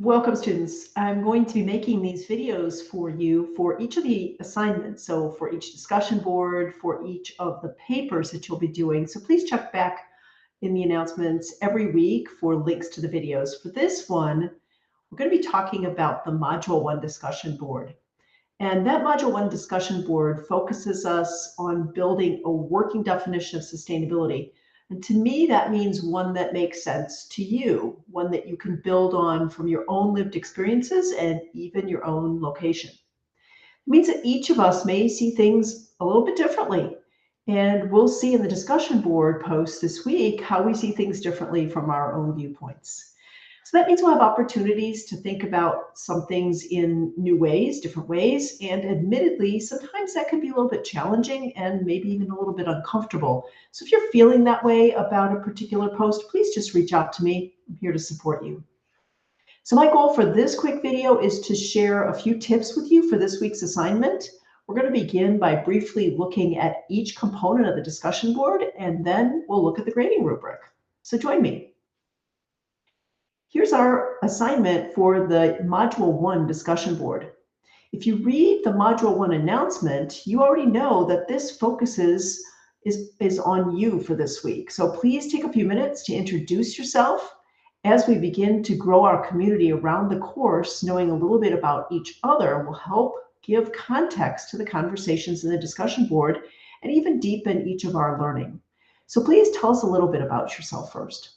Welcome, students. I'm going to be making these videos for you for each of the assignments. So for each discussion board, for each of the papers that you'll be doing. So please check back in the announcements every week for links to the videos. For this one, we're going to be talking about the Module 1 discussion board. And that Module 1 discussion board focuses us on building a working definition of sustainability. And to me, that means one that makes sense to you, one that you can build on from your own lived experiences and even your own location. It means that each of us may see things a little bit differently. And we'll see in the discussion board post this week how we see things differently from our own viewpoints. So that means we'll have opportunities to think about some things in new ways, different ways, and admittedly, sometimes that can be a little bit challenging and maybe even a little bit uncomfortable. So if you're feeling that way about a particular post, please just reach out to me. I'm here to support you. So my goal for this quick video is to share a few tips with you for this week's assignment. We're going to begin by briefly looking at each component of the discussion board, and then we'll look at the grading rubric. So join me. Here's our assignment for the Module 1 discussion board. If you read the Module 1 announcement, you already know that this focuses is on you for this week. So please take a few minutes to introduce yourself as we begin to grow our community around the course. Knowing a little bit about each other will help give context to the conversations in the discussion board and even deepen each of our learning. So please tell us a little bit about yourself first.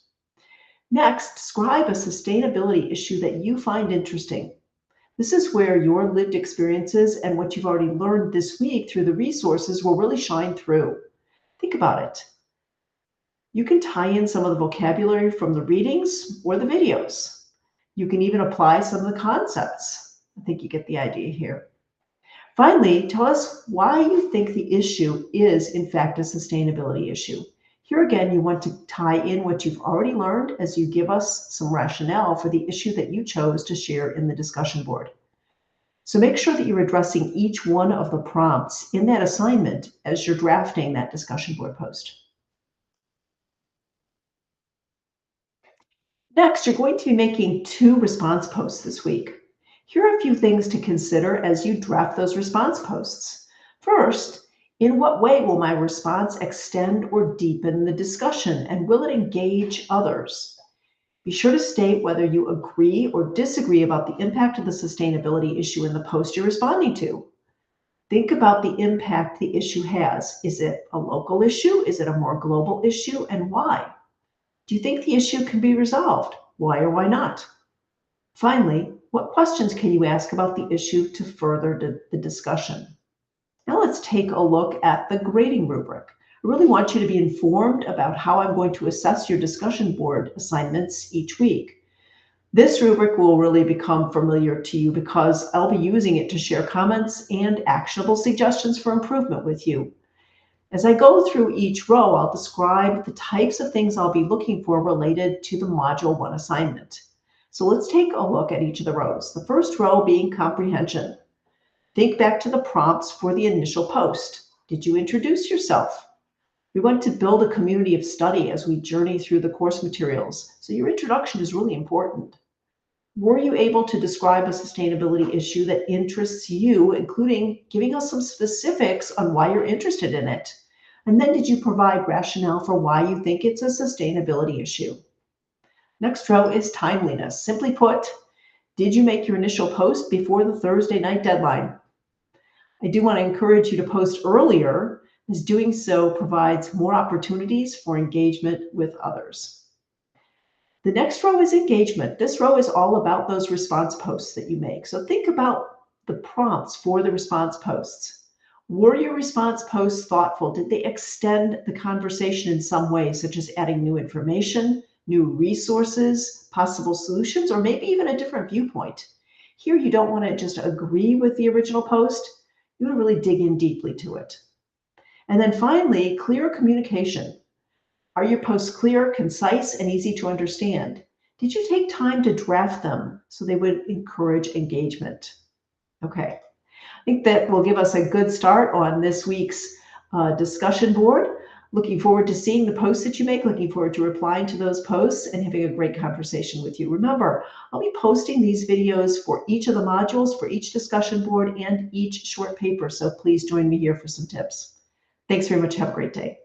Next, describe a sustainability issue that you find interesting. This is where your lived experiences and what you've already learned this week through the resources will really shine through. Think about it. You can tie in some of the vocabulary from the readings or the videos. You can even apply some of the concepts. I think you get the idea here. Finally, tell us why you think the issue is, in fact, a sustainability issue. Here again, you want to tie in what you've already learned as you give us some rationale for the issue that you chose to share in the discussion board. So make sure that you're addressing each one of the prompts in that assignment as you're drafting that discussion board post. Next, you're going to be making 2 response posts this week. Here are a few things to consider as you draft those response posts. First, in what way will my response extend or deepen the discussion, and will it engage others? Be sure to state whether you agree or disagree about the impact of the sustainability issue in the post you're responding to. Think about the impact the issue has. Is it a local issue? Is it a more global issue, and why? Do you think the issue can be resolved? Why or why not? Finally, what questions can you ask about the issue to further the discussion? Now let's take a look at the grading rubric. I really want you to be informed about how I'm going to assess your discussion board assignments each week. This rubric will really become familiar to you because I'll be using it to share comments and actionable suggestions for improvement with you. As I go through each row, I'll describe the types of things I'll be looking for related to the Module 1 assignment. So let's take a look at each of the rows. The first row being comprehension. Think back to the prompts for the initial post. Did you introduce yourself? We want to build a community of study as we journey through the course materials, so your introduction is really important. Were you able to describe a sustainability issue that interests you, including giving us some specifics on why you're interested in it? And then did you provide rationale for why you think it's a sustainability issue? Next row is timeliness. Simply put, did you make your initial post before the Thursday night deadline? I do want to encourage you to post earlier, as doing so provides more opportunities for engagement with others. The next row is engagement. This row is all about those response posts that you make. So think about the prompts for the response posts. Were your response posts thoughtful? Did they extend the conversation in some way, such as adding new information, new resources, possible solutions, or maybe even a different viewpoint? Here, you don't want to just agree with the original post. You want to really dig in deeply to it. And then finally, clear communication. Are your posts clear, concise, and easy to understand? Did you take time to draft them so they would encourage engagement? Okay, I think that will give us a good start on this week's discussion board. Looking forward to seeing the posts that you make, looking forward to replying to those posts and having a great conversation with you. Remember, I'll be posting these videos for each of the modules, for each discussion board, and each short paper, so please join me here for some tips. Thanks very much. Have a great day.